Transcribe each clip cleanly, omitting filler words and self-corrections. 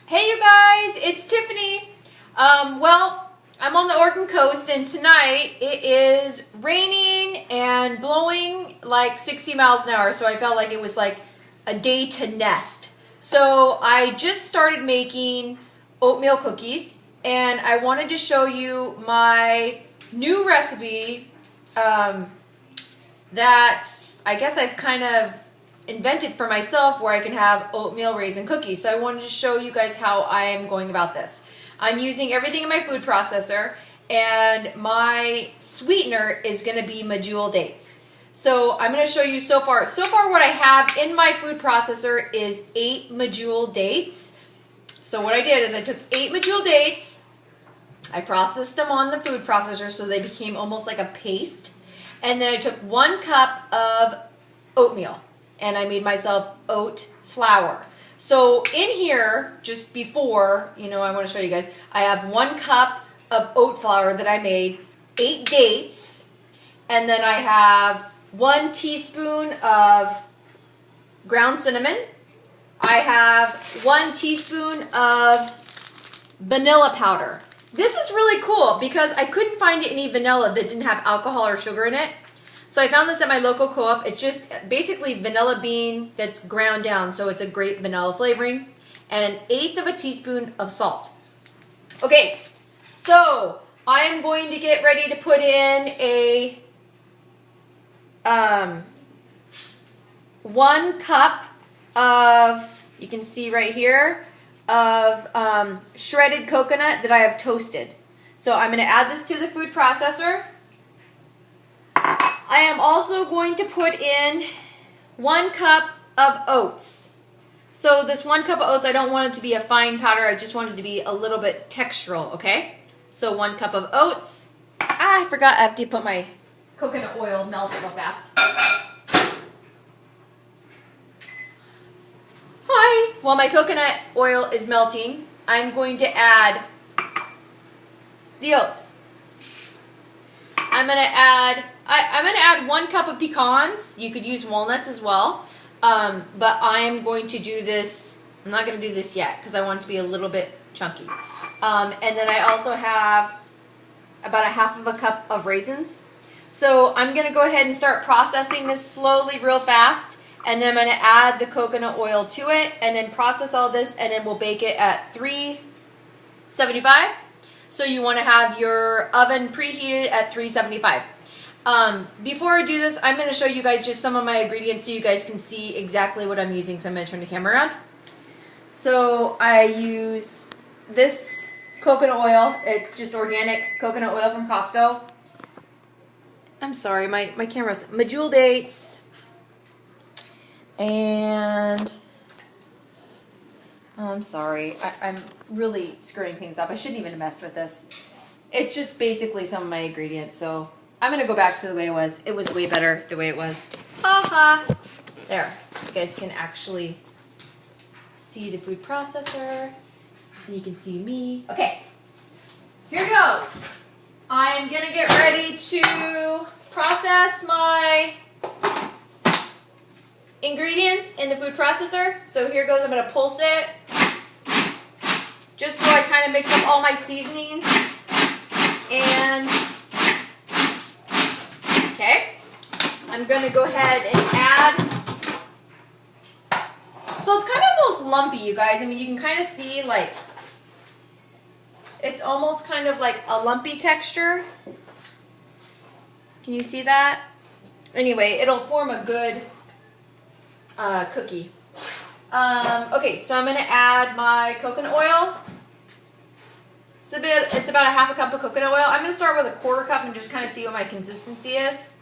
Hey you guys, it's Tiffany. Well, I'm on the Oregon coast and tonight it is raining and blowing like 60 miles an hour, so I felt like it was like a day to nest. So I just started making oatmeal cookies and I wanted to show you my new recipe that I guess I've kind of invented for myself where I can have oatmeal raisin cookies. So I wanted to show you guys how I am going about this. I'm using everything in my food processor and my sweetener is going to be medjool dates. So I'm going to show you so far what I have in my food processor is 8 medjool dates. So what I did is I took 8 medjool dates, I processed them on the food processor so they became almost like a paste, and then I took 1 cup of oatmeal. And I made myself oat flour. So in here, just before, I want to show you guys, I have 1 cup of oat flour that I made, 8 dates, and then I have 1 teaspoon of ground cinnamon. I have 1 teaspoon of vanilla powder. This is really cool because I couldn't find any vanilla that didn't have alcohol or sugar in it. So I found this at my local co-op. It's just basically vanilla bean that's ground down, so it's a great vanilla flavoring. And 1/8 of a teaspoon of salt. Okay, so I am going to get ready to put in a 1 cup of, you can see right here, of shredded coconut that I have toasted. So I'm going to add this to the food processor. I am also going to put in 1 cup of oats. So this 1 cup of oats, I don't want it to be a fine powder. I just want it to be a little bit textural, okay? So 1 cup of oats. I forgot I have to put my coconut oil melt real fast. Hi! While my coconut oil is melting, I'm going to add the oats. I'm gonna add 1 cup of pecans. You could use walnuts as well, but I'm going to do this. I'm not going to do this yet because I want it to be a little bit chunky. And then I also have about 1/2 cup of raisins. So I'm going to go ahead and start processing this slowly, real fast, and then I'm going to add the coconut oil to it, and then process all this, and then we'll bake it at 375. So you want to have your oven preheated at 375. Before I do this, I'm going to show you guys just some of my ingredients so you guys can see exactly what I'm using. So I'm going to turn the camera around. So I use this coconut oil. It's just organic coconut oil from Costco. I'm sorry, my camera's medjool dates. And oh, I'm sorry. I'm really screwing things up. I shouldn't even have messed with this. It's just basically some of my ingredients. So I'm going to go back to the way it was. It was way better the way it was. Ha-ha. There. You guys can actually see the food processor. And you can see me. Okay. Here goes. I'm going to get ready to process my ingredients in the food processor. So here goes. I'm going to pulse it just so I kind of mix up all my seasonings. And okay, I'm going to go ahead and add. So it's kind of almost lumpy, you guys. I mean, you can kind of see like it's almost kind of like a lumpy texture. Can you see that? Anyway, it'll form a good cookie. Okay, so I'm going to add my coconut oil. It's about 1/2 cup of coconut oil. I'm going to start with 1/4 cup and just kind of see what my consistency is.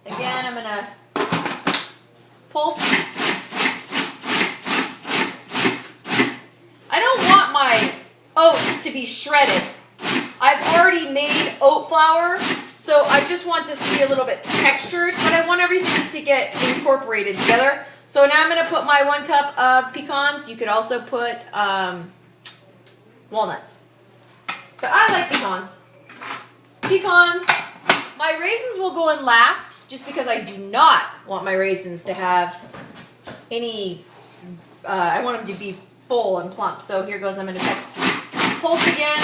Again, I'm going to pulse. I don't want my oats to be shredded. I've already made oat flour, so I just want this to be a little bit textured, but I want everything to get incorporated together. So now I'm going to put my 1 cup of pecans. You could also put walnuts. But I like pecans. Pecans. My raisins will go in last just because I do not want my raisins to have any, I want them to be full and plump. So here goes. I'm going to check pulse again.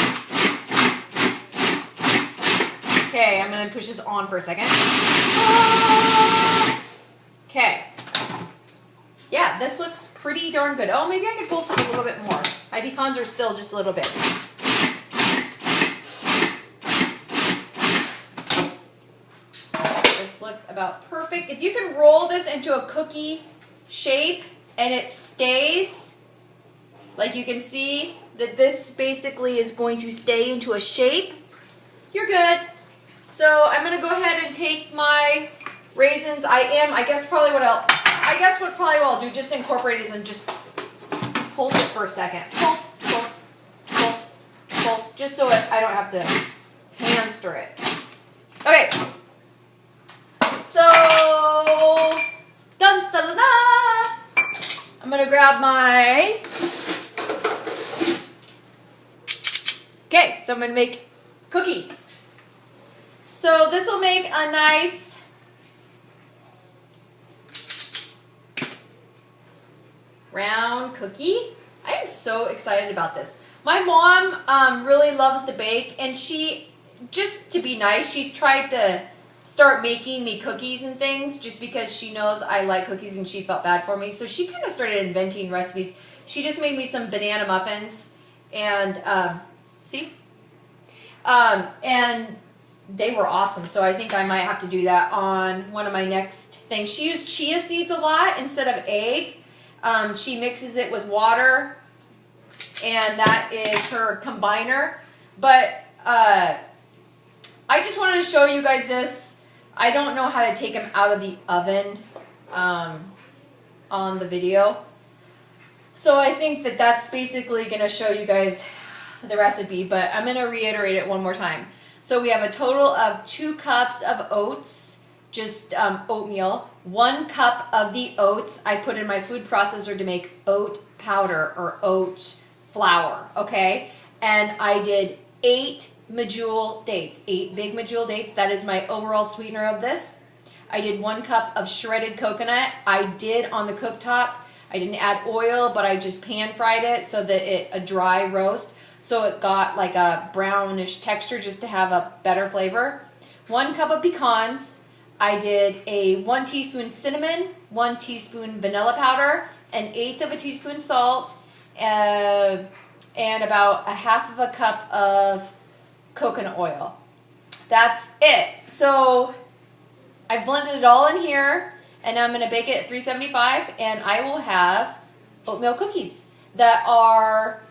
Okay, I'm going to push this on for a second. Okay. Yeah, this looks pretty darn good. Oh, maybe I can pulse it a little bit more. My pecans are still just a little bit. This looks about perfect. If you can roll this into a cookie shape and it stays, like you can see that this basically is going to stay into a shape, you're good. So I'm going to go ahead and take my raisins. I guess what I'll do, just incorporate is and just pulse it for a second. Pulse, pulse, pulse, pulse, just so I don't have to hand stir it. Okay. So, dun da da da. I'm gonna grab my. Okay, so I'm gonna make cookies. So this will make a nice round cookie. I am so excited about this. My mom really loves to bake, and she, just to be nice, she's tried to start making me cookies and things just because she knows I like cookies and she felt bad for me. So she kind of started inventing recipes. She just made me some banana muffins, and and they were awesome. So I think I might have to do that on one of my next things. She used chia seeds a lot instead of egg. She mixes it with water, and that is her combiner. But I just wanted to show you guys this. I don't know how to take them out of the oven on the video. So I think that that's basically going to show you guys the recipe, but I'm going to reiterate it one more time. So we have a total of 2 cups of oats, just oatmeal. 1 cup of the oats I put in my food processor to make oat powder or oat flour, okay? And I did 8 medjool dates, 8 big medjool dates. That is my overall sweetener of this. I did 1 cup of shredded coconut. I did on the cooktop. I didn't add oil, but I just pan fried it so that a dry roast. So it got like a brownish texture just to have a better flavor. 1 cup of pecans. I did a 1 teaspoon cinnamon, 1 teaspoon vanilla powder, 1/8 of a teaspoon salt, and about 1/2 of a cup of coconut oil. That's it. So I blended it all in here, and I'm going to bake it at 375, and I will have oatmeal cookies that are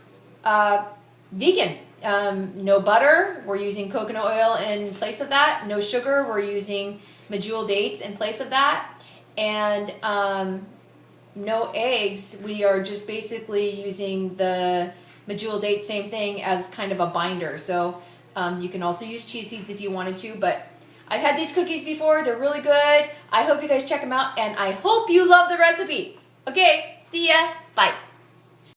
vegan. No butter. We're using coconut oil in place of that. No sugar. We're using medjool dates in place of that. And no eggs. We are just basically using the medjool date, same thing, as kind of a binder. So you can also use chia seeds if you wanted to, but I've had these cookies before. They're really good. I hope you guys check them out, and I hope you love the recipe. Okay, see ya. Bye.